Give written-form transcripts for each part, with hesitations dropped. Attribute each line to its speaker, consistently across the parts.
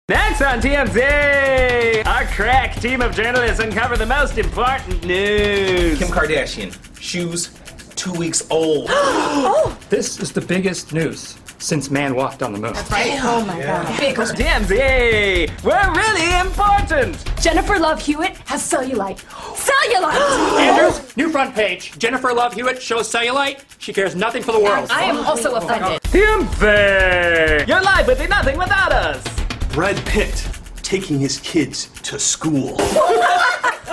Speaker 1: Next on TMZ, our crack team of journalists uncover the most important news.
Speaker 2: Kim Kardashian, shoes 2 weeks old.
Speaker 3: Oh!
Speaker 4: This is the biggest news since man walked on the moon.
Speaker 3: That's right. Oh my God.
Speaker 1: TMZ, we're really important.
Speaker 3: Jennifer Love Hewitt has cellulite. Cellulite!
Speaker 4: Andrews, new front page. Jennifer Love Hewitt shows cellulite. She cares nothing for the world.
Speaker 3: I am also offended.
Speaker 1: TMZ, your life would be nothing without us.
Speaker 5: Brad Pitt taking his kids to school.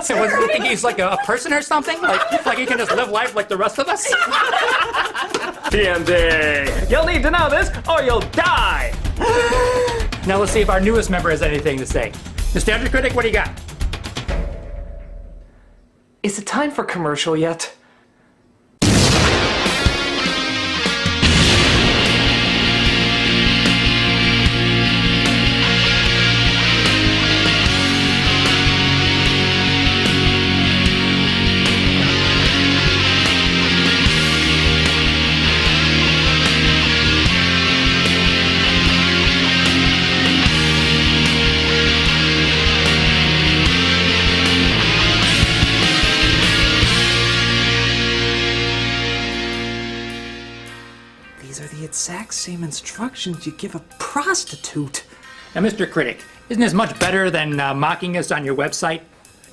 Speaker 4: So what, you think he's like a person or something? Like he can just live life like the rest of us?
Speaker 1: TMZ, you'll need to know this or you'll die.
Speaker 4: Now let's see if our newest member has anything to say. Mr. Critic, what do you got?
Speaker 6: Is it time for commercial yet? These are the exact same instructions you give a prostitute.
Speaker 4: Now, Mr. Critic, isn't this much better than mocking us on your website?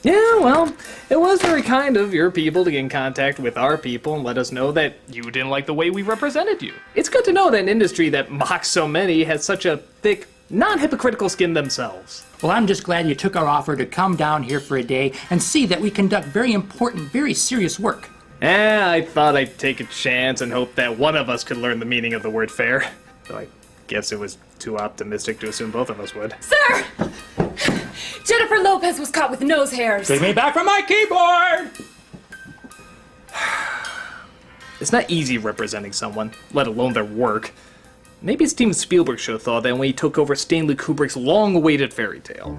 Speaker 6: Yeah, well, it was very kind of your people to get in contact with our people and let us know that you didn't like the way we represented you. It's good to know that an industry that mocks so many has such a thick, non-hypocritical skin themselves.
Speaker 4: Well, I'm just glad you took our offer to come down here for a day and see that we conduct very important, very serious work.
Speaker 6: I thought I'd take a chance and hope that one of us could learn the meaning of the word fair. Though I guess it was too optimistic to assume both of us would.
Speaker 3: Sir! Jennifer Lopez was caught with nose hairs.
Speaker 4: Take me back from my keyboard!
Speaker 6: It's not easy representing someone, let alone their work. Maybe Steven Spielberg should have thought that when he took over Stanley Kubrick's long-awaited fairy tale.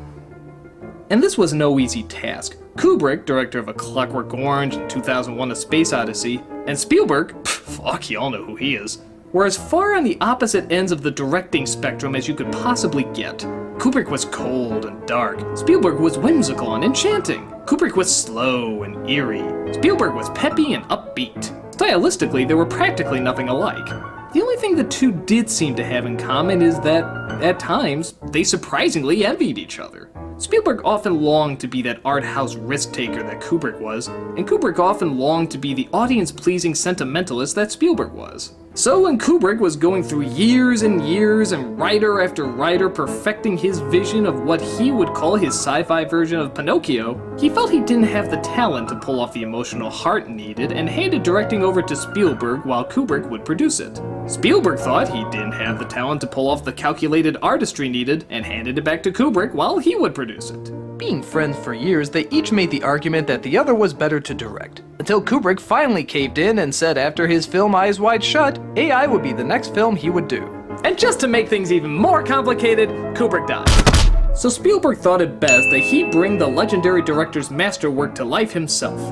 Speaker 6: And this was no easy task. Kubrick, director of A Clockwork Orange and 2001: A Space Odyssey, and Spielberg, fuck, you all know who he is, were as far on the opposite ends of the directing spectrum as you could possibly get. Kubrick was cold and dark. Spielberg was whimsical and enchanting. Kubrick was slow and eerie. Spielberg was peppy and upbeat. Stylistically, they were practically nothing alike. The only thing the two did seem to have in common is that, at times, they surprisingly envied each other. Spielberg often longed to be that art house risk-taker that Kubrick was, and Kubrick often longed to be the audience-pleasing sentimentalist that Spielberg was. So when Kubrick was going through years and years and writer after writer perfecting his vision of what he would call his sci-fi version of Pinocchio, he felt he didn't have the talent to pull off the emotional heart needed and handed directing over to Spielberg while Kubrick would produce it. Spielberg thought he didn't have the talent to pull off the calculated artistry needed and handed it back to Kubrick while he would produce it.
Speaker 7: Being friends for years, they each made the argument that the other was better to direct. Until Kubrick finally caved in and said after his film Eyes Wide Shut, AI would be the next film he would do.
Speaker 6: And just to make things even more complicated, Kubrick died. So Spielberg thought it best that he bring the legendary director's masterwork to life himself,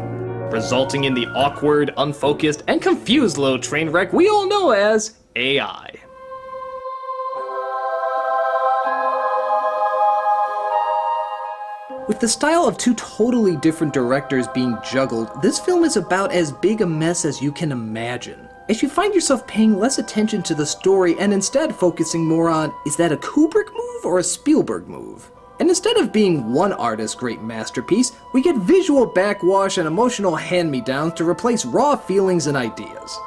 Speaker 6: resulting in the awkward, unfocused, and confused little train wreck we all know as AI. With the style of two totally different directors being juggled, this film is about as big a mess as you can imagine. As you find yourself paying less attention to the story and instead focusing more on, is that a Kubrick move or a Spielberg move? And instead of being one artist's great masterpiece, we get visual backwash and emotional hand-me-downs to replace raw feelings and ideas.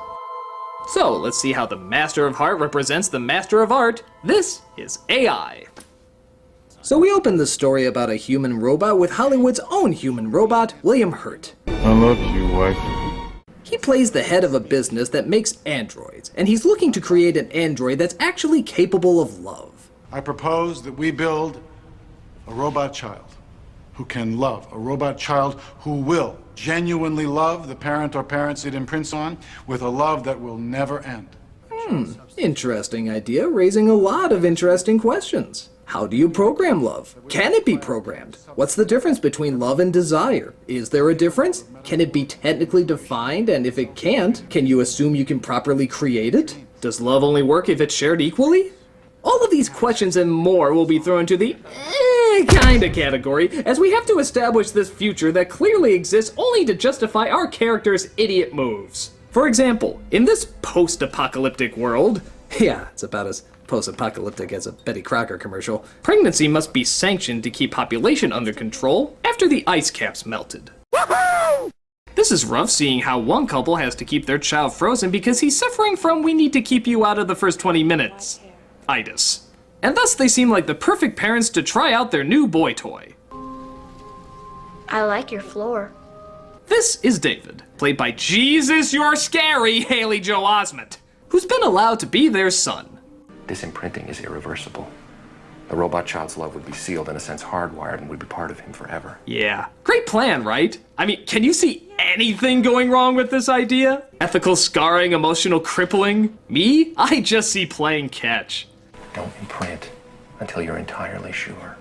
Speaker 6: So let's see how the Master of Heart represents the Master of Art. This is AI. So we open the story about a human robot with Hollywood's own human robot, William Hurt.
Speaker 8: I love you, wife.
Speaker 6: He plays the head of a business that makes androids, and he's looking to create an android that's actually capable of love.
Speaker 9: I propose that we build a robot child who can love, a robot child who will genuinely love the parent or parents it imprints on with a love that will never end.
Speaker 6: Interesting idea, raising a lot of interesting questions. How do you program love? Can it be programmed? What's the difference between love and desire? Is there a difference? Can it be technically defined? And if it can't, can you assume you can properly create it? Does love only work if it's shared equally? All of these questions and more will be thrown into the kinda category, as we have to establish this future that clearly exists only to justify our characters' idiot moves. For example, in this post-apocalyptic world, yeah, it's about as post-apocalyptic as a Betty Crocker commercial, pregnancy must be sanctioned to keep population under control after the ice caps melted. This is rough, seeing how one couple has to keep their child frozen because he's suffering from "we need to keep you out of the first 20 minutes" itis. And thus they seem like the perfect parents to try out their new boy toy.
Speaker 8: I like your floor.
Speaker 6: This is David, played by Jesus You're Scary Haley Joel Osment, who's been allowed to be their son.
Speaker 10: This imprinting is irreversible. The robot child's love would be sealed, in a sense hardwired, and would be part of him forever.
Speaker 6: Yeah, great plan, right? I mean, can you see anything going wrong with this idea? Ethical scarring, emotional crippling? Me? I just see playing catch.
Speaker 10: Don't imprint until you're entirely sure.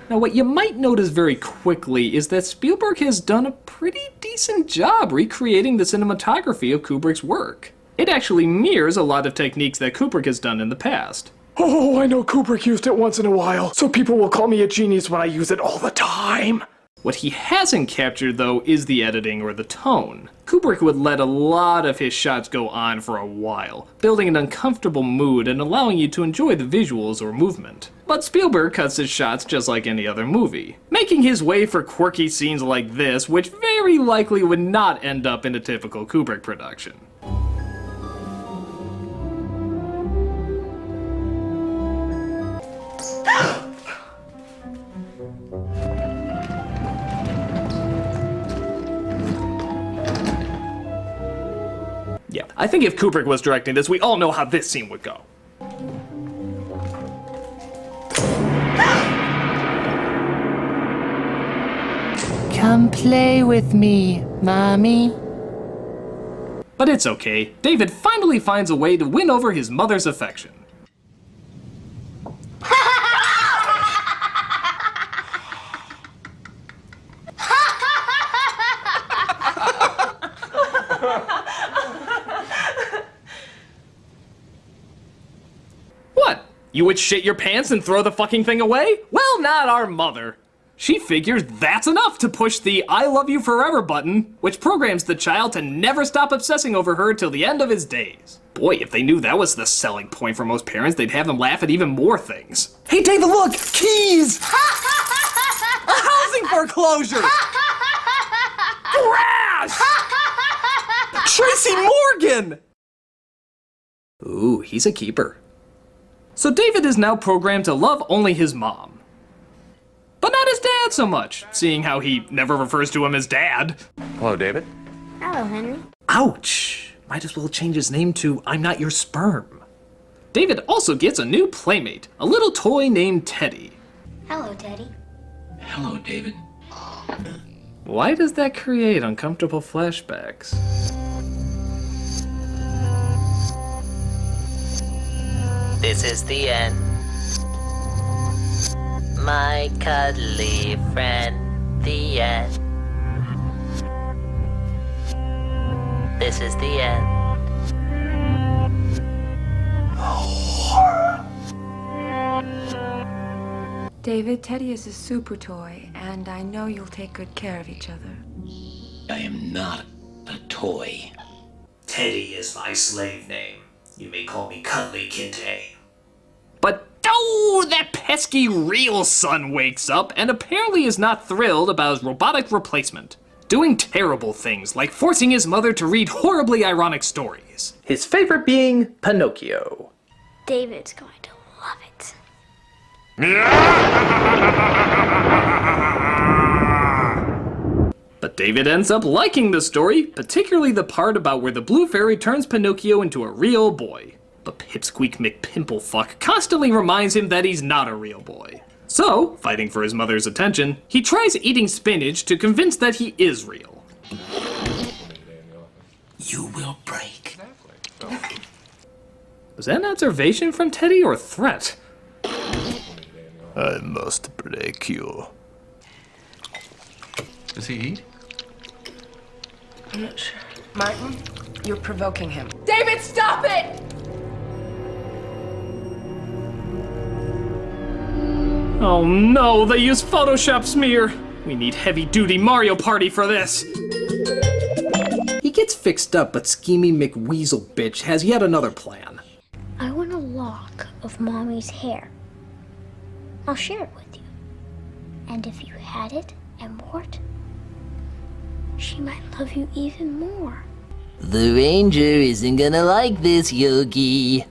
Speaker 6: Now, what you might notice very quickly is that Spielberg has done a pretty decent job recreating the cinematography of Kubrick's work. It actually mirrors a lot of techniques that Kubrick has done in the past.
Speaker 11: Oh, I know Kubrick used it once in a while, so people will call me a genius when I use it all the time.
Speaker 6: What he hasn't captured, though, is the editing or the tone. Kubrick would let a lot of his shots go on for a while, building an uncomfortable mood and allowing you to enjoy the visuals or movement. But Spielberg cuts his shots just like any other movie, making his way for quirky scenes like this, which very likely would not end up in a typical Kubrick production. Yeah, I think if Kubrick was directing this, we all know how this scene would go.
Speaker 12: Come play with me, Mommy.
Speaker 6: But it's okay. David finally finds a way to win over his mother's affection. What? You would shit your pants and throw the fucking thing away? Well, not our mother. She figures that's enough to push the "I love you forever" button, which programs the child to never stop obsessing over her till the end of his days. Boy, if they knew that was the selling point for most parents, they'd have them laugh at even more things.
Speaker 7: Hey, David, look! Keys! A housing foreclosure!
Speaker 6: Crash!
Speaker 7: Tracy Morgan!
Speaker 6: Ooh, he's a keeper. So David is now programmed to love only his mom. But not his dad so much, seeing how he never refers to him as Dad.
Speaker 10: Hello, David.
Speaker 8: Hello, Henry.
Speaker 6: Ouch! Might as well change his name to "I'm not your sperm." David also gets a new playmate, a little toy named Teddy.
Speaker 8: Hello, Teddy.
Speaker 10: Hello, David.
Speaker 6: Why does that create uncomfortable flashbacks?
Speaker 12: This is the end. My cuddly friend, the end. This is the end.
Speaker 3: David, Teddy is a super toy, and I know you'll take good care of each other.
Speaker 13: I am not a toy.
Speaker 14: Teddy is my slave name. You may call me Cuddly Kinte.
Speaker 6: But oh, that pesky real son wakes up and apparently is not thrilled about his robotic replacement, doing terrible things like forcing his mother to read horribly ironic stories. His favorite being Pinocchio.
Speaker 8: David's going to love it.
Speaker 6: But David ends up liking the story, particularly the part about where the blue fairy turns Pinocchio into a real boy. But Pipsqueak McPimplefuck constantly reminds him that he's not a real boy. So, fighting for his mother's attention, he tries eating spinach to convince that he is real.
Speaker 13: You will break.
Speaker 6: Was that an observation from Teddy or a threat?
Speaker 5: I must break you.
Speaker 10: Does he eat?
Speaker 3: I'm not sure. Martin, you're provoking him. David, stop it!
Speaker 6: Oh no, they use Photoshop smear. We need heavy-duty Mario Party for this. He gets fixed up, but scheming McWeasel bitch has yet another plan.
Speaker 8: I want a lock of Mommy's hair. I'll share it with you. And if you had it and wore it, she might love you even more.
Speaker 12: The Ranger isn't gonna like this, Yogi.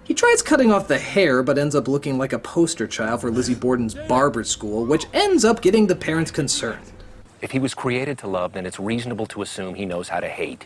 Speaker 7: He tries cutting off the hair, but ends up looking like a poster child for Lizzie Borden's barber school, which ends up getting the parents concerned.
Speaker 10: If he was created to love, then it's reasonable to assume he knows how to hate.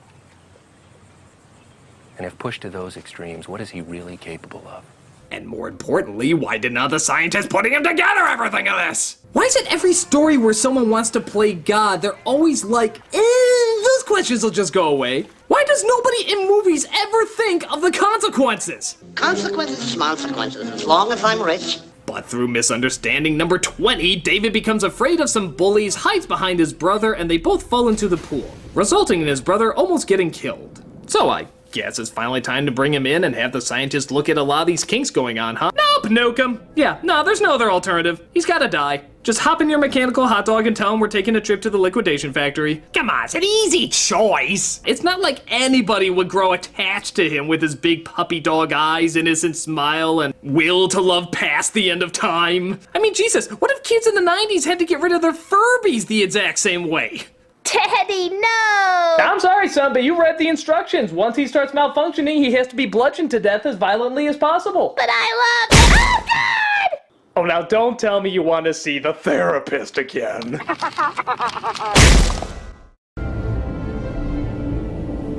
Speaker 10: And if pushed to those extremes, what is he really capable of?
Speaker 6: And more importantly, why did none of the scientists putting him together ever think of this? Why is it every story where someone wants to play God, they're always like, those questions will just go away? Why does nobody in movies ever think of the consequences?
Speaker 15: Consequences, consequences, as long as I'm rich.
Speaker 6: But through misunderstanding number 20, David becomes afraid of some bullies, hides behind his brother, and they both fall into the pool, resulting in his brother almost getting killed. So I guess it's finally time to bring him in and have the scientists look at a lot of these kinks going on, huh? Nope, nuke him. Yeah, no, there's no other alternative. He's gotta die. Just hop in your mechanical hot dog and tell him we're taking a trip to the liquidation factory. Come on, it's an easy choice. It's not like anybody would grow attached to him with his big puppy dog eyes, innocent smile, and will to love past the end of time. I mean, Jesus, what if kids in the 90s had to get rid of their Furbies the exact same way?
Speaker 8: Teddy, no!
Speaker 6: I'm sorry, son, but you read the instructions. Once he starts malfunctioning, he has to be bludgeoned to death as violently as possible.
Speaker 8: But I love it! Oh, God!
Speaker 11: Oh, now don't tell me you want to see the therapist again.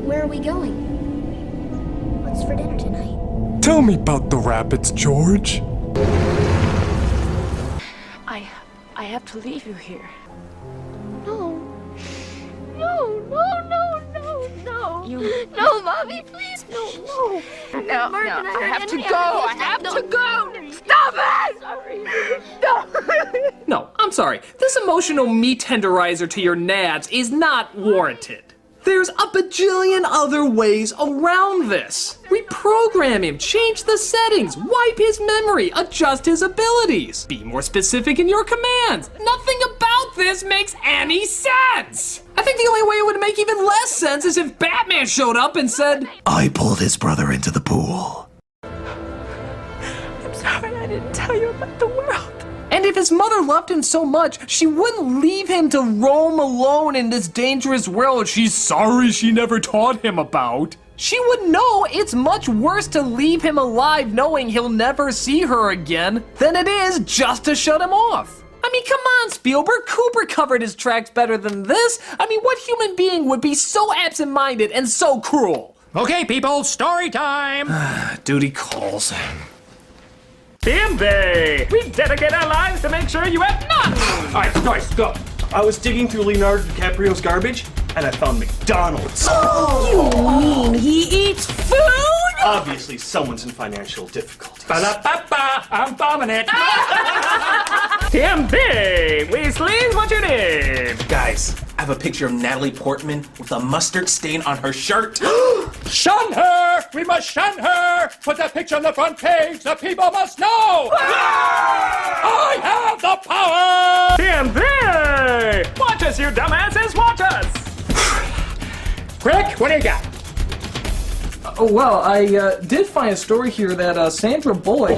Speaker 8: Where are we going? What's for dinner tonight?
Speaker 11: Tell me about the rabbits, George.
Speaker 3: I have to leave you here.
Speaker 8: No. No, no, no, no, no. No, Mommy, please, no.
Speaker 3: No, I have to go. I have to go.
Speaker 8: Stop it! Sorry.
Speaker 3: No.
Speaker 6: No, I'm sorry. This emotional meat tenderizer to your nads is not warranted. There's a bajillion other ways around this. Reprogram him, change the settings, wipe his memory, adjust his abilities. Be more specific in your commands. Nothing about this makes any sense. I think the only way it would make even less sense is if Batman showed up and said,
Speaker 13: I pulled his brother into the pool.
Speaker 3: I'm sorry I didn't tell you about the world.
Speaker 6: And if his mother loved him so much, she wouldn't leave him to roam alone in this dangerous world she's sorry she never taught him about. She would know it's much worse to leave him alive knowing he'll never see her again than it is just to shut him off. I mean, come on, Spielberg. Cooper covered his tracks better than this. I mean, what human being would be so absent-minded and so cruel?
Speaker 4: Okay, people, story time.
Speaker 6: Duty calls.
Speaker 1: Bimby! We dedicate our lives to make sure you have none!
Speaker 5: Alright, guys, go. I was digging through Leonardo DiCaprio's garbage, and I found McDonald's.
Speaker 3: You mean he eats food?
Speaker 5: Obviously, someone's in financial difficulties.
Speaker 4: Ba-da-ba-ba, I'm bombing it.
Speaker 1: Bimby! Weasley's what you need!
Speaker 2: Guys, I have a picture of Natalie Portman with a mustard stain on her shirt.
Speaker 4: Shun her! We must shun her! Put that picture on the front page! The people must know! I have the power!
Speaker 1: Bimby! Watch us, you dumbasses! Watch us!
Speaker 4: Crick, what do you got?
Speaker 6: Oh, well, I did find a story here that Sandra Bullock...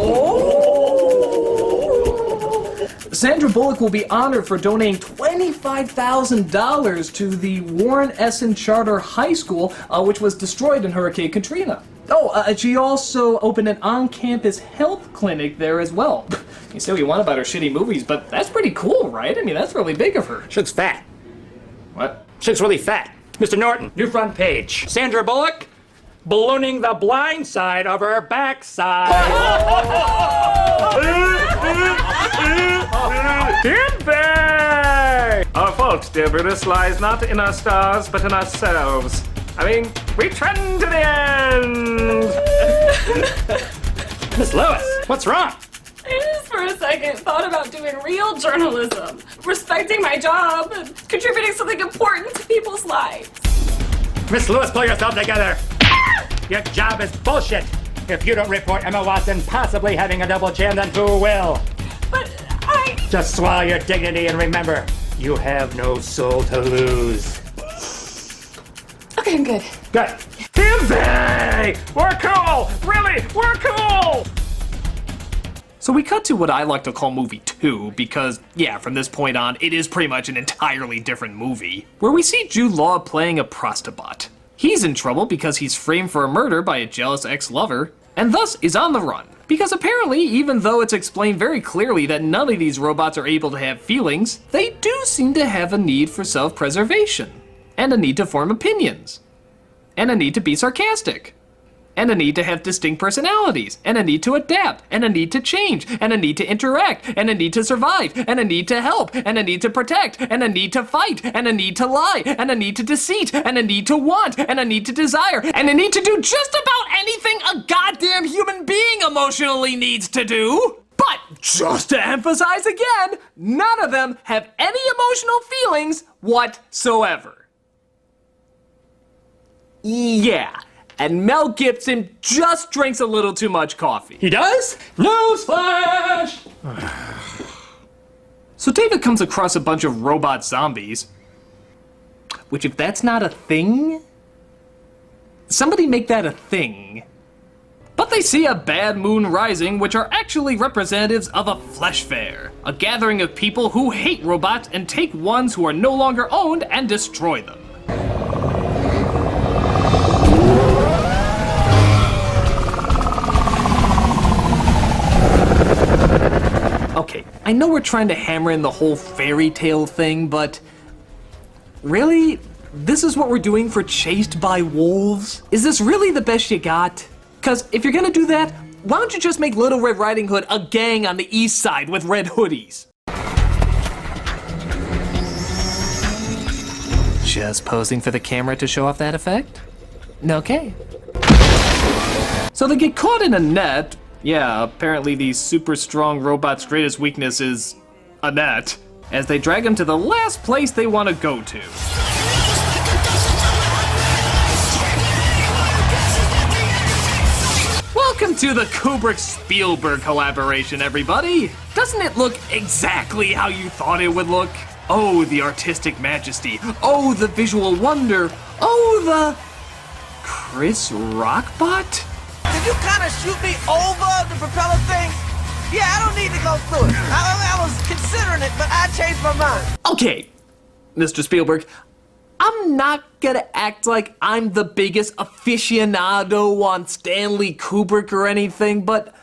Speaker 6: Sandra Bullock will be honored for donating $25,000 to the Warren Essen Charter High School, which was destroyed in Hurricane Katrina. Oh, she also opened an on-campus health clinic there as well. You say what you want about her shitty movies, but that's pretty cool, right? I mean, that's really big of her.
Speaker 4: Chick's fat.
Speaker 6: What?
Speaker 4: Chick's really fat. Mr. Norton, new front page. Sandra Bullock, ballooning the blind side of her backside.
Speaker 1: Bimby! Our fault, dear Brutus, lies not in our stars, but in ourselves. I mean, we trend to the end!
Speaker 4: Miss Lewis, what's wrong?
Speaker 3: I just for a second thought about doing real journalism, respecting my job, and contributing something important to people's lives.
Speaker 4: Miss Lewis, pull yourself together. Your job is bullshit. If you don't report Emma Watson possibly having a double jam, then who will?
Speaker 3: But I
Speaker 16: Just swallow your dignity and remember, you have no soul to lose.
Speaker 3: Okay, I'm good.
Speaker 16: Good.
Speaker 1: Timsy! We're cool! Really, we're cool!
Speaker 6: So we cut to what I like to call movie 2 because, yeah, from this point on, it is pretty much an entirely different movie, where we see Jude Law playing a prostobot. He's in trouble because he's framed for a murder by a jealous ex-lover, and thus is on the run. Because apparently, even though it's explained very clearly that none of these robots are able to have feelings, they do seem to have a need for self-preservation, and a need to form opinions, and a need to be sarcastic, and a need to have distinct personalities, and a need to adapt, and a need to change, and a need to interact, and a need to survive, and a need to help, and a need to protect, and a need to fight, and a need to lie, and a need to deceit, and a need to want, and a need to desire, and a need to do just about anything a goddamn human being emotionally needs to do. But, just to emphasize again, none of them have any emotional feelings whatsoever. Yeah. And Mel Gibson just drinks a little too much coffee.
Speaker 16: He does? Newsflash!
Speaker 6: So David comes across a bunch of robot zombies. Which, if that's not a thing, somebody make that a thing. But they see a bad moon rising, which are actually representatives of a flesh fair, a gathering of people who hate robots and take ones who are no longer owned and destroy them. Okay, I know we're trying to hammer in the whole fairy tale thing, but really? This is what we're doing for Chased by Wolves? Is this really the best you got? Cause if you're gonna do that, why don't you just make Little Red Riding Hood a gang on the east side with red hoodies? Just posing for the camera to show off that effect? Okay. So they get caught in a net. Yeah, apparently the super strong robot's greatest weakness is a net, as they drag him to the last place they want to go to. Welcome to the Kubrick-Spielberg collaboration, everybody! Doesn't it look exactly how you thought it would look? Oh, the artistic majesty. Oh, the visual wonder. Oh, the Chris Rockbot?
Speaker 17: Did you kind of shoot me over the propeller thing? Yeah, I don't need to go through it. I was considering it, but I changed my mind.
Speaker 6: Okay, Mr. Spielberg, I'm not gonna act like I'm the biggest aficionado on Stanley Kubrick or anything, but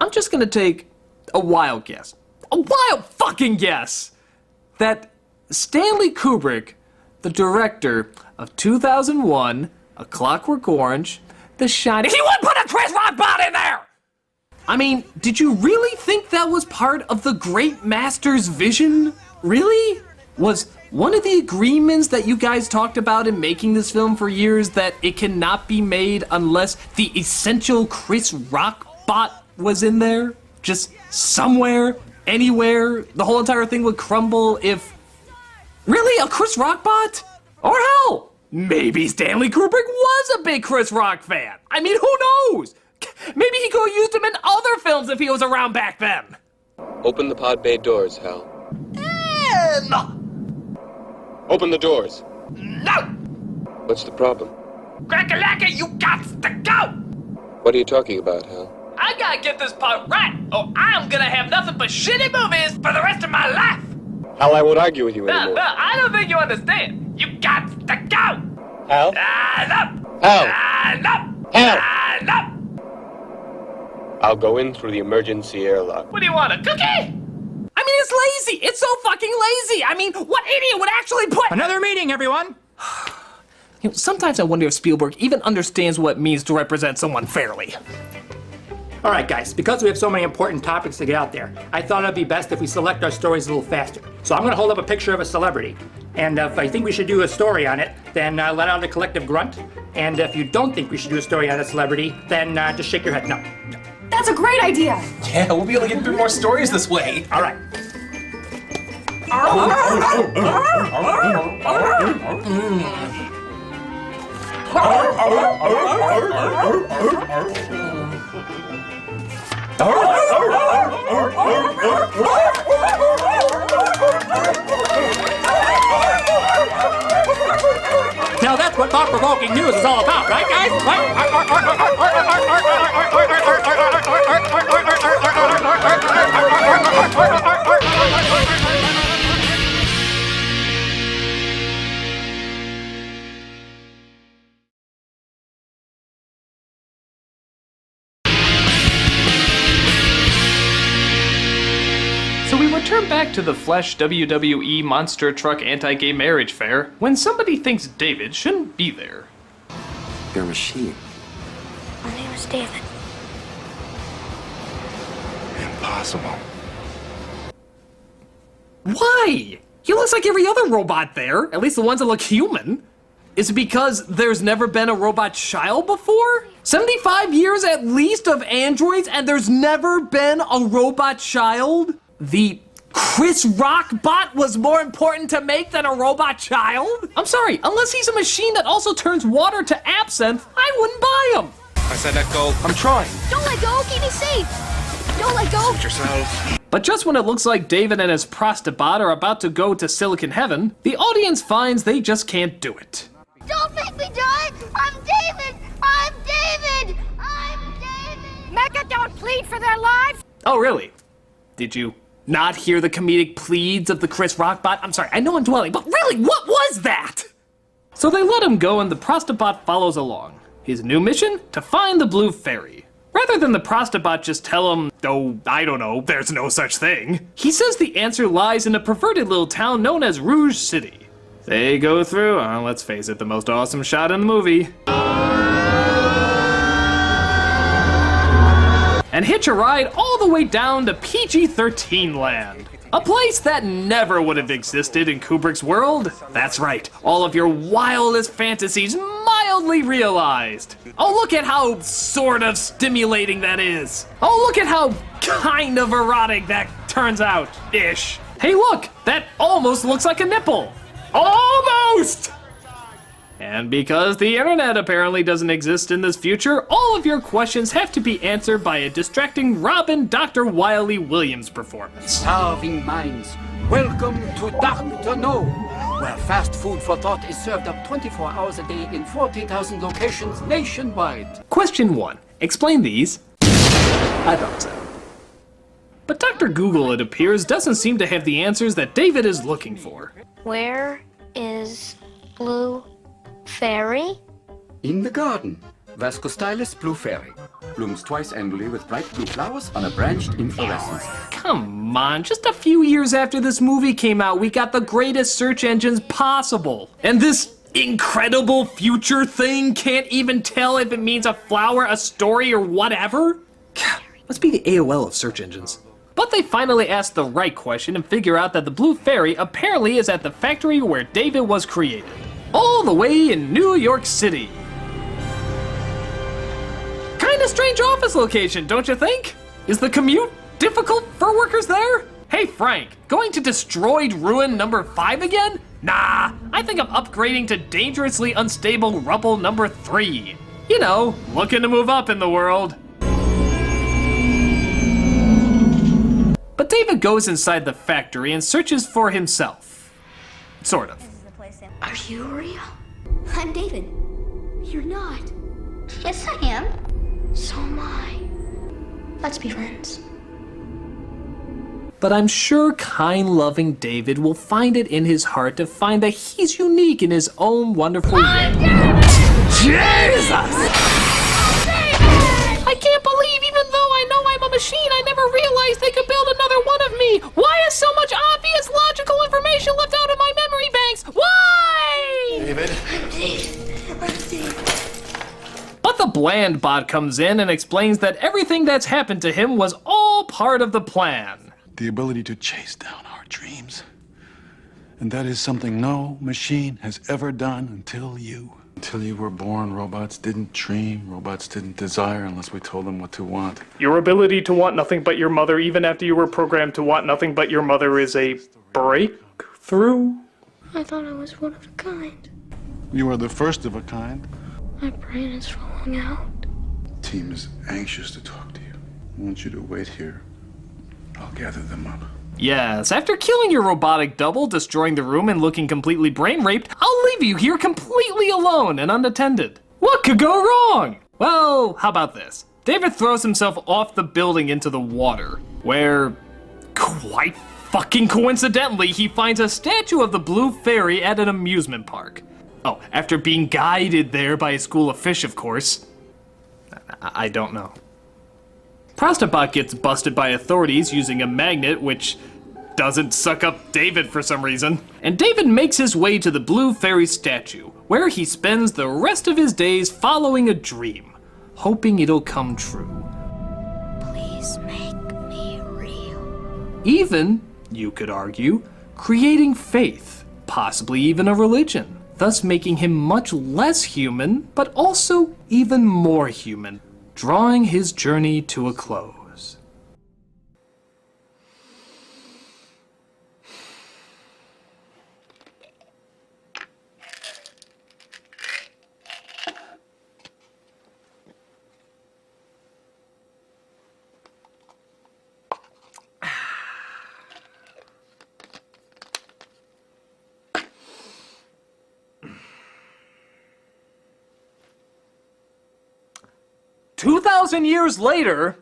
Speaker 6: I'm just gonna take a wild guess. A wild fucking guess! That Stanley Kubrick, the director of 2001, A Clockwork Orange, The Shining. He would put a Chris Rockbot in there! I mean, did you really think that was part of the great master's vision? Really? Was one of the agreements that you guys talked about in making this film for years that it cannot be made unless the essential Chris Rockbot was in there? Just somewhere, anywhere, the whole entire thing would crumble if... Really? A Chris Rockbot? Or hell, maybe Stanley Kubrick was a big Chris Rock fan. I mean, who knows? Maybe he could have used him in other films if he was around back then.
Speaker 18: Open the pod bay doors, Hal.
Speaker 17: No.
Speaker 18: Open the doors.
Speaker 17: No.
Speaker 18: What's the problem?
Speaker 17: Crack-a-lacka, you got to go.
Speaker 18: What are you talking about, Hal?
Speaker 6: I gotta get this part right, or I'm gonna have nothing but shitty movies for the rest of my life.
Speaker 18: Hal, I won't argue with you anymore.
Speaker 6: No, I don't think you understand. You got to go.
Speaker 18: Hal?
Speaker 6: No.
Speaker 18: Hal?
Speaker 6: No.
Speaker 18: Hal?
Speaker 6: No.
Speaker 18: I'll go in through the emergency airlock.
Speaker 6: What do you want, a cookie? I mean, it's lazy. It's so fucking lazy. I mean, what idiot would actually put...
Speaker 16: Another meeting, everyone.
Speaker 6: You know, sometimes I wonder if Spielberg even understands what it means to represent someone fairly.
Speaker 16: All right, guys, because we have so many important topics to get out there, I thought it'd be best if we select our stories a little faster. So I'm gonna hold up a picture of a celebrity. And if I think we should do a story on it, then let out a collective grunt. And if you don't think we should do a story on a celebrity, then just shake your head no.
Speaker 3: That's a great idea.
Speaker 2: Yeah, we'll be able to get through more stories this way.
Speaker 16: All right. Now that's what thought-provoking news is all about, right, guys?
Speaker 7: So we return back to the Flesh WWE Monster Truck Anti-Gay Marriage Fair when somebody thinks David shouldn't be there.
Speaker 10: Your machine.
Speaker 8: My name is David.
Speaker 10: Impossible.
Speaker 6: Why? He looks like every other robot there, at least the ones that look human. Is it because there's never been a robot child before? 75 years at least of androids and there's never been a robot child? The Chris Rock bot was more important to make than a robot child? I'm sorry, unless he's a machine that also turns water to absinthe, I wouldn't buy him.
Speaker 10: I said let go. I'm trying.
Speaker 8: Don't let go, keep me safe. Don't let go.
Speaker 10: Suit yourself.
Speaker 6: But just when it looks like David and his prostobot are about to go to Silicon Heaven, the audience finds they just can't do it.
Speaker 8: Don't make me die. I'm David. I'm David. I'm David.
Speaker 19: Mecha don't plead for their lives.
Speaker 6: Oh, really? Did you not hear the comedic pleads of the Chris Rock bot? I'm sorry, I know I'm dwelling, but really, what was that? So they let him go and the prostobot follows along. His new mission? To find the blue fairy. Rather than the prostobot just tell him, oh, I don't know, there's no such thing. He says the answer lies in a perverted little town known as Rouge City. They go through, let's face it, the most awesome shot in the movie. And hitch a ride all the way down to PG-13 land. A place that never would have existed in Kubrick's world. That's right, all of your wildest fantasies mildly realized. Oh, look at how sort of stimulating that is. Oh, look at how kind of erotic that turns out, ish. Hey look, that almost looks like a nipple. Almost! And because the internet apparently doesn't exist in this future, all of your questions have to be answered by a distracting Robin Dr. Wiley Williams performance.
Speaker 20: Starving minds, welcome to Dr. No, where fast food for thought is served up 24 hours a day in 40,000 locations nationwide.
Speaker 6: Question 1. Explain these. I thought so. But Dr. Google, it appears, doesn't seem to have the answers that David is looking for.
Speaker 8: Where is Blue Fairy?
Speaker 20: In the garden, Vascostylis blue fairy. Blooms twice annually with bright blue flowers on a branched inflorescence.
Speaker 6: Come on, just a few years after this movie came out, we got the greatest search engines possible. And this incredible future thing can't even tell if it means a flower, a story, or whatever? Must be the AOL of search engines. But they finally ask the right question and figure out that the Blue Fairy apparently is at the factory where David was created. All the way in New York City. Kinda strange office location, don't you think? Is the commute difficult for workers there? Hey Frank, going to destroyed ruin number 5 again? Nah, I think I'm upgrading to dangerously unstable rubble number 3. You know, looking to move up in the world. But David goes inside the factory and searches for himself. Sort of.
Speaker 8: Are you real? I'm David. You're not. Yes, I am. So am I. Let's be friends.
Speaker 6: But I'm sure kind, loving David will find it in his heart to find that he's unique in his own wonderful way. Jesus! I can't believe even though I know I'm a machine, I never realized they could build another one of me. Why is so much obvious logical information left out of my memory banks? Why?
Speaker 9: David.
Speaker 6: But the bland bot comes in and explains that everything that's happened to him was all part of the plan.
Speaker 9: The ability to chase down our dreams. And that is something no machine has ever done until you. Until you were born, robots didn't dream, robots didn't desire unless we told them what to want.
Speaker 11: Your ability to want nothing but your mother, even after you were programmed to want nothing but your mother, is a breakthrough?
Speaker 8: I thought I was one of a kind.
Speaker 9: You are the first of a kind.
Speaker 8: My brain is falling out.
Speaker 9: The team is anxious to talk to you. I want you to wait here. I'll gather them up.
Speaker 6: Yes, after killing your robotic double, destroying the room, and looking completely brain-raped, I'll leave you here completely alone and unattended. What could go wrong? Well, how about this? David throws himself off the building into the water, where, quite fucking coincidentally, he finds a statue of the Blue Fairy at an amusement park. Oh, after being guided there by a school of fish, of course. I don't know. Prostobot gets busted by authorities using a magnet, which doesn't suck up David for some reason. And David makes his way to the Blue Fairy statue, where he spends the rest of his days following a dream, hoping it'll come true.
Speaker 8: Please make me real.
Speaker 6: Even, you could argue, creating faith, possibly even a religion, thus making him much less human, but also even more human, drawing his journey to a close. "2,000 years later?"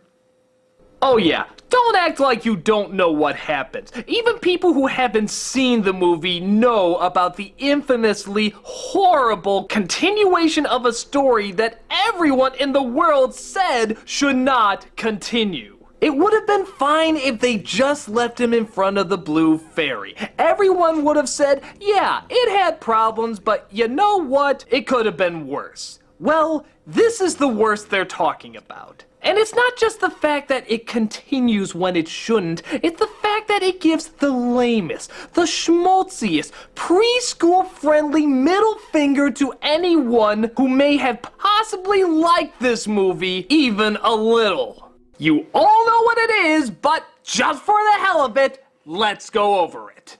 Speaker 6: Oh yeah, don't act like you don't know what happens. Even people who haven't seen the movie know about the infamously horrible continuation of a story that everyone in the world said should not continue. It would have been fine if they just left him in front of the Blue Fairy. Everyone would have said, yeah, it had problems, but you know what? It could have been worse. Well, this is the worst they're talking about. And it's not just the fact that it continues when it shouldn't, it's the fact that it gives the lamest, the schmaltziest, preschool-friendly middle finger to anyone who may have possibly liked this movie even a little. You all know what it is, but just for the hell of it, let's go over it.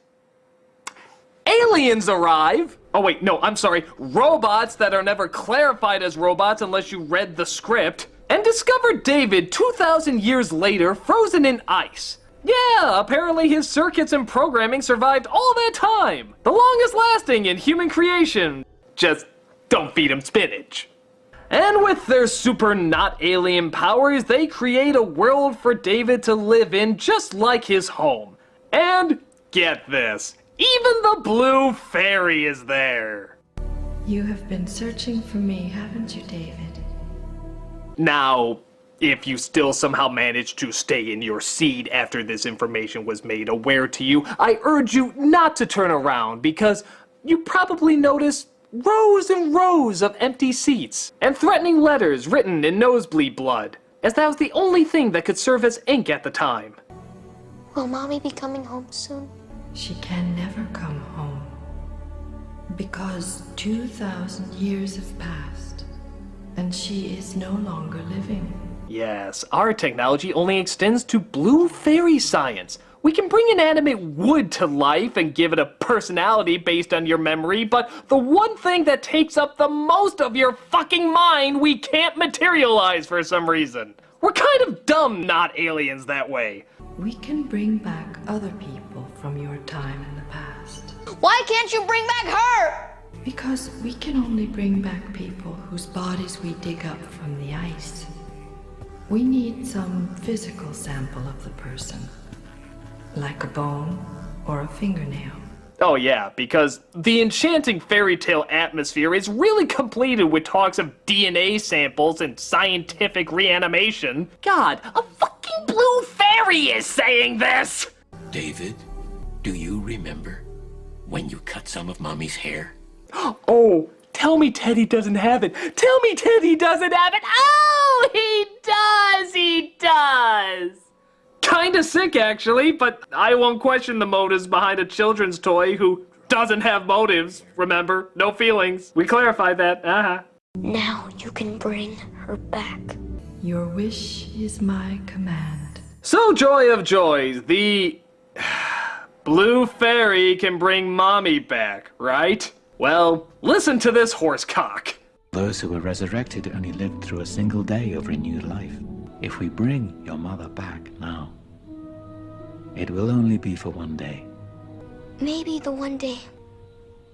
Speaker 6: Aliens arrive. Oh wait, no, I'm sorry. Robots that are never clarified as robots unless you read the script. And discover David 2,000 years later, frozen in ice. Yeah, apparently his circuits and programming survived all that time. The longest lasting in human creation. Just don't feed him spinach. And with their super not alien powers, they create a world for David to live in just like his home. And get this. Even the Blue Fairy is there.
Speaker 21: You have been searching for me, haven't you, David?
Speaker 6: Now, if you still somehow managed to stay in your seat after this information was made aware to you, I urge you not to turn around because you probably noticed rows and rows of empty seats and threatening letters written in nosebleed blood, as that was the only thing that could serve as ink at the time.
Speaker 8: Will Mommy be coming home soon?
Speaker 21: She can never come home because 2,000 years have passed and she is no longer living.
Speaker 6: Yes, our technology only extends to Blue Fairy science. We can bring inanimate wood to life and give it a personality based on your memory, but the one thing that takes up the most of your fucking mind we can't materialize for some reason. We're kind of dumb not aliens that way.
Speaker 21: We can bring back other people from your time in the past.
Speaker 8: Why can't you bring back her?
Speaker 21: Because we can only bring back people whose bodies we dig up from the ice. We need some physical sample of the person, like a bone or a fingernail.
Speaker 6: Oh yeah, because the enchanting fairy tale atmosphere is really completed with talks of DNA samples and scientific reanimation. God, a fucking Blue Fairy is saying this!
Speaker 14: David, do you remember when you cut some of Mommy's hair?
Speaker 6: Oh, tell me Teddy doesn't have it. Tell me Teddy doesn't have it. Oh, he does. Kinda sick, actually, but I won't question the motives behind a children's toy who doesn't have motives, remember? No feelings. We clarified that,
Speaker 8: Now you can bring her back.
Speaker 21: Your wish is my command.
Speaker 6: So, joy of joys, the Blue Fairy can bring Mommy back, right? Well, listen to this horsecock.
Speaker 13: Those who were resurrected only lived through a single day of renewed life.
Speaker 12: If we bring your mother back now, it will only be for one day.
Speaker 8: Maybe the one day.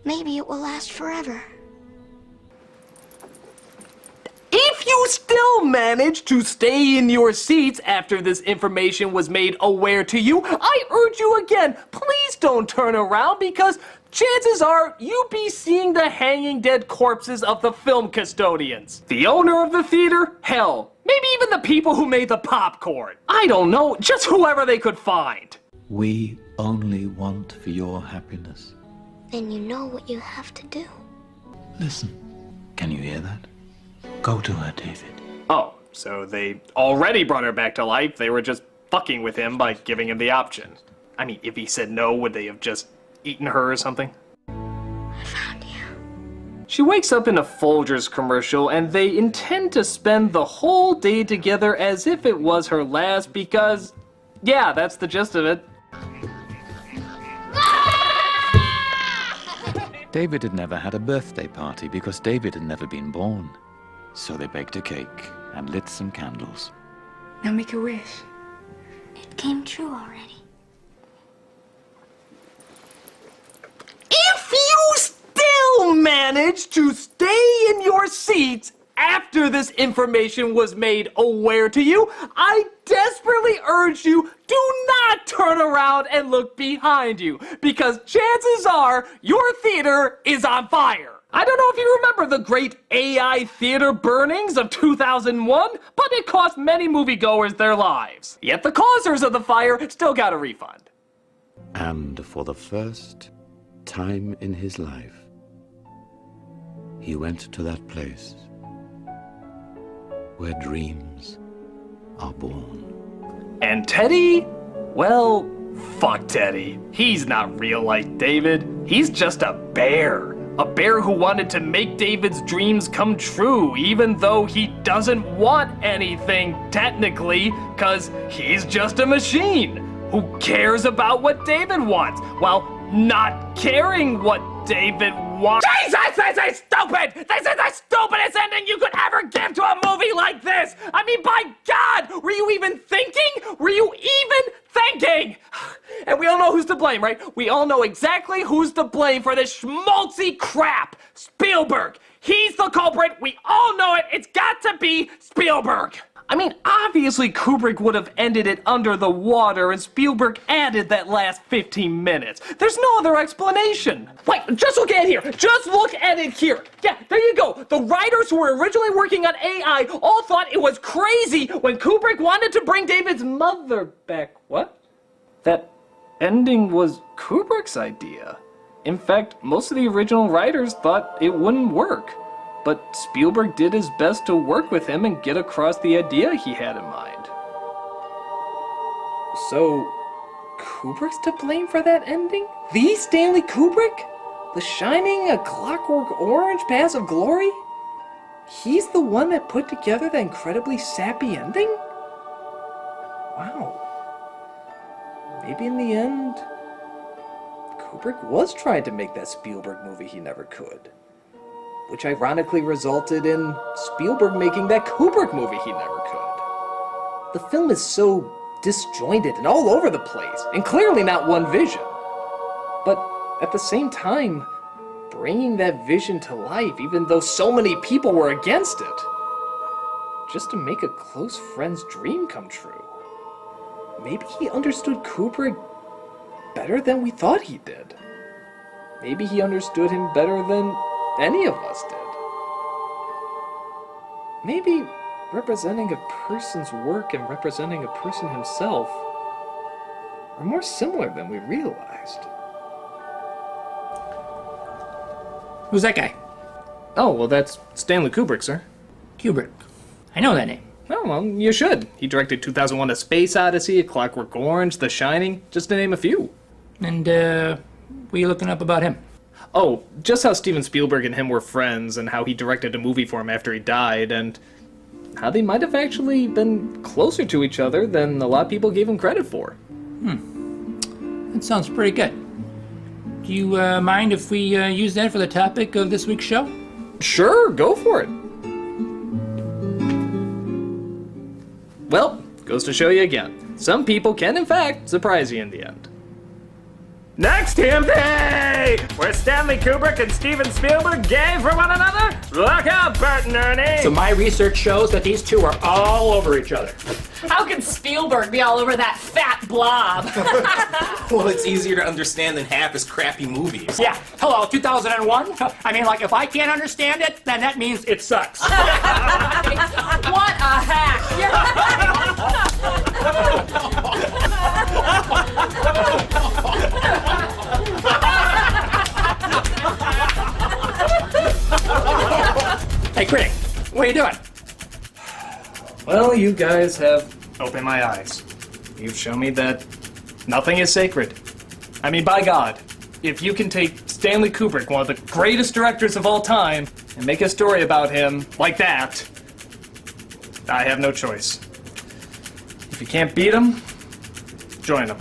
Speaker 8: Maybe it will last forever.
Speaker 7: If you still manage to stay in your seats after this information was made aware to you, I urge you again, please don't turn around because chances are you'll be seeing the hanging dead corpses of the film custodians. The owner of the theater? Hell, maybe even the people who made the popcorn. I don't know, just whoever they could find.
Speaker 12: We only want for your happiness.
Speaker 8: Then you know what you have to do.
Speaker 12: Listen, can you hear that? Go to her, David.
Speaker 6: Oh, so they already brought her back to life. They were just fucking with him by giving him the option. I mean, if he said no, would they have just eaten her or something?
Speaker 8: I found you.
Speaker 6: She wakes up in a Folgers commercial and they intend to spend the whole day together as if it was her last because, yeah, that's the gist of it.
Speaker 12: David had never had a birthday party because David had never been born. So they baked a cake and lit some candles.
Speaker 19: Now make a wish.
Speaker 8: It came true already.
Speaker 7: If you still manage to stay in your seats after this information was made aware to you, I desperately urge you, do not turn around and look behind you, because chances are your theater is on fire. I don't know if you remember the great AI theater burnings of 2001, but it cost many moviegoers their lives. Yet the causers of the fire still got a refund.
Speaker 12: And for the first time in his life, he went to that place where dreams are born.
Speaker 6: And Teddy? Well, fuck Teddy. He's not real like David. He's just a bear. A bear who wanted to make David's dreams come true, even though he doesn't want anything, technically, because he's just a machine who cares about what David wants, while not caring what David wants. Jesus, this is stupid! This is the stupidest ending you could ever give to a movie like this! I mean, by God, were you even thinking? Were you even thinking? And we all know who's to blame, right? We all know exactly who's to blame for this schmaltzy crap. Spielberg. He's the culprit. We all know it. It's got to be Spielberg. I mean, obviously Kubrick would have ended it under the water and Spielberg added that last 15 minutes. There's no other explanation. Wait, just look at it here. Just look at it here. Yeah, there you go. The writers who were originally working on AI all thought it was crazy when Kubrick wanted to bring David's mother back. What? That ending was Kubrick's idea. In fact, most of the original writers thought it wouldn't work. But Spielberg did his best to work with him and get across the idea he had in mind. So, Kubrick's to blame for that ending? The Stanley Kubrick? The Shining, A Clockwork Orange, Paths of Glory? He's the one that put together the incredibly sappy ending? Wow. Maybe in the end, Kubrick was trying to make that Spielberg movie he never could. Which ironically resulted in Spielberg making that Kubrick movie he never could. The film is so disjointed and all over the place, and clearly not one vision. But at the same time, bringing that vision to life, even though so many people were against it, just to make a close friend's dream come true. Maybe he understood Kubrick better than we thought he did. Maybe he understood him better than any of us did. Maybe representing a person's work and representing a person himself are more similar than we realized.
Speaker 16: Who's that guy?
Speaker 6: Oh, well, that's Stanley Kubrick, sir.
Speaker 16: Kubrick. I know that name.
Speaker 6: Oh, well, you should. He directed 2001: A Space Odyssey, A Clockwork Orange, The Shining, just to name a few.
Speaker 16: And, what are you looking up about him?
Speaker 6: Oh, just how Steven Spielberg and him were friends, and how he directed a movie for him after he died, and how they might have actually been closer to each other than a lot of people gave him credit for.
Speaker 16: That sounds pretty good. Do you mind if we use that for the topic of this week's show?
Speaker 6: Sure, go for it. Well, goes to show you again. Some people can, in fact, surprise you in the end.
Speaker 1: Next TMP! Where Stanley Kubrick and Steven Spielberg gay for one another? Look out, Bert and Ernie!
Speaker 16: So my research shows that these two are all over each other.
Speaker 3: How can Spielberg be all over that fat blob?
Speaker 2: Well, it's easier to understand than half his crappy movies.
Speaker 16: Yeah, hello, 2001? I mean, like, if I can't understand it, then that means it sucks.
Speaker 3: What a hack!
Speaker 16: Hey, Critic, what are you doing?
Speaker 6: Well, you guys have opened my eyes. You've shown me that nothing is sacred. I mean, by God, if you can take Stanley Kubrick, one of the greatest directors of all time, and make a story about him like that, I have no choice. If you can't beat him, join him.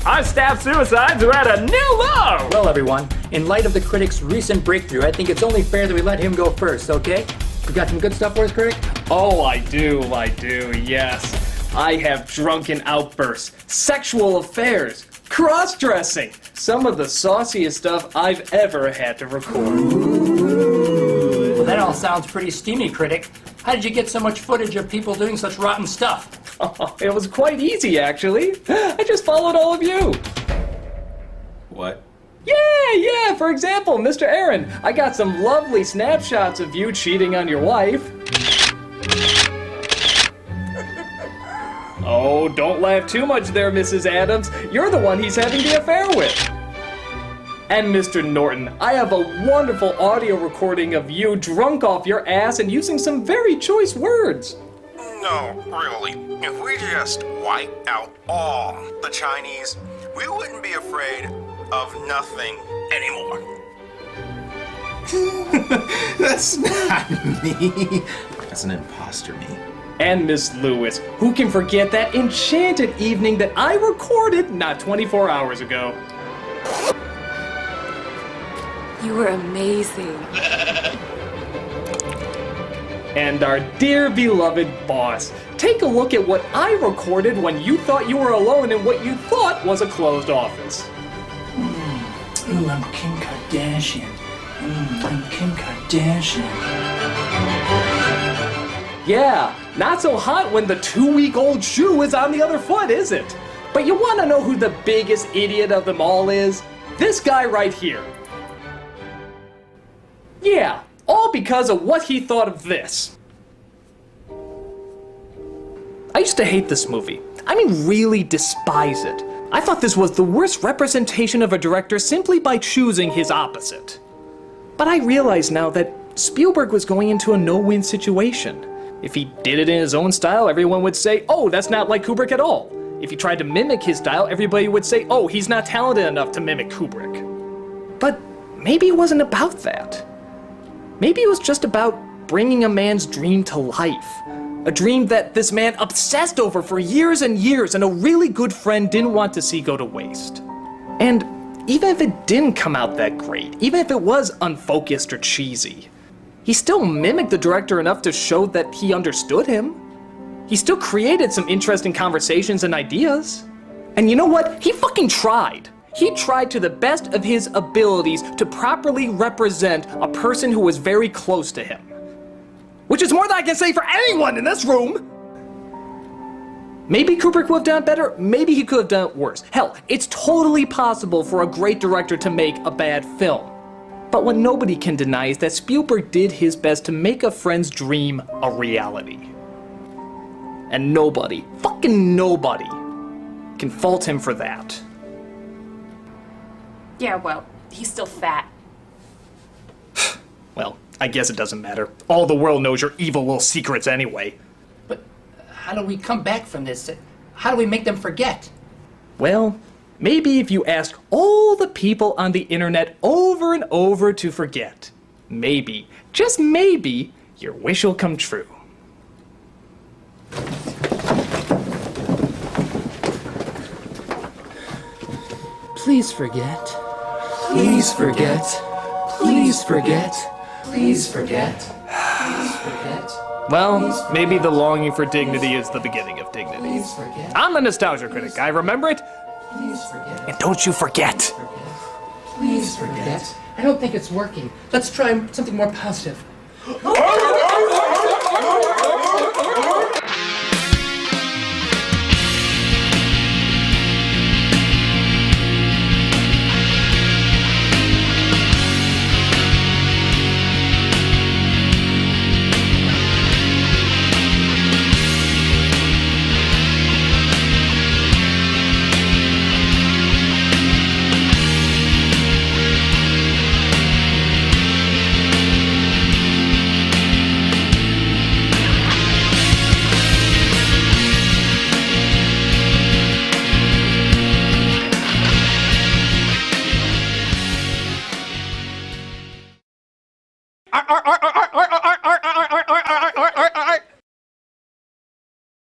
Speaker 1: Our staff suicides are at a new low!
Speaker 16: Well, everyone, in light of the Critic's recent breakthrough, I think it's only fair that we let him go first, okay? You got some good stuff for us, Critic?
Speaker 6: Oh, I do, yes. I have drunken outbursts, sexual affairs, cross-dressing, some of the sauciest stuff I've ever had to record.
Speaker 16: Well, that all sounds pretty steamy, Critic. How did you get so much footage of people doing such rotten stuff?
Speaker 6: Oh, it was quite easy, actually. I just followed all of you.
Speaker 2: What?
Speaker 6: Yeah, for example, Mr. Aaron, I got some lovely snapshots of you cheating on your wife. Oh, don't laugh too much there, Mrs. Adams. You're the one he's having the affair with. And Mr. Norton, I have a wonderful audio recording of you drunk off your ass and using some very choice words.
Speaker 15: No, really. If we just wipe out all the Chinese, we wouldn't be afraid of nothing anymore.
Speaker 2: That's not me. That's an imposter me.
Speaker 6: And Miss Lewis, who can forget that enchanted evening that I recorded not 24 hours ago?
Speaker 3: You were amazing.
Speaker 6: And our dear beloved boss, take a look at what I recorded when you thought you were alone in what you thought was a closed office.
Speaker 14: Ooh, I'm Kim Kardashian. I'm Kim Kardashian.
Speaker 6: Yeah, not so hot when the 2-week-old shoe is on the other foot, is it? But you want to know who the biggest idiot of them all is? This guy right here. Yeah, all because of what he thought of this. I used to hate this movie. I mean, really despise it. I thought this was the worst representation of a director simply by choosing his opposite. But I realize now that Spielberg was going into a no-win situation. If he did it in his own style, everyone would say, oh, that's not like Kubrick at all. If he tried to mimic his style, everybody would say, oh, he's not talented enough to mimic Kubrick. But maybe it wasn't about that. Maybe it was just about bringing a man's dream to life. A dream that this man obsessed over for years and years and a really good friend didn't want to see go to waste. And even if it didn't come out that great, even if it was unfocused or cheesy, he still mimicked the director enough to show that he understood him. He still created some interesting conversations and ideas. And you know what? He fucking tried. He tried to the best of his abilities to properly represent a person who was very close to him. Which is more than I can say for anyone in this room! Maybe Kubrick would have done it better, maybe he could have done it worse. Hell, it's totally possible for a great director to make a bad film. But what nobody can deny is that Spielberg did his best to make a friend's dream a reality. And nobody, fucking nobody, can fault him for that.
Speaker 3: Yeah, well, he's still fat.
Speaker 6: Well, I guess it doesn't matter. All the world knows your evil little secrets anyway.
Speaker 16: But how do we come back from this? How do we make them forget?
Speaker 6: Well, maybe if you ask all the people on the internet over and over to forget, maybe, just maybe, your wish will come true.
Speaker 20: Please forget. Please forget. Please forget. Please forget. Please forget.
Speaker 6: Well, maybe the longing for dignity is the beginning of dignity.
Speaker 20: Please forget.
Speaker 6: I'm the Nostalgia Critic guy, remember it?
Speaker 20: Please forget.
Speaker 6: And don't you forget!
Speaker 20: Please forget.
Speaker 16: I don't think it's working. Let's try something more positive.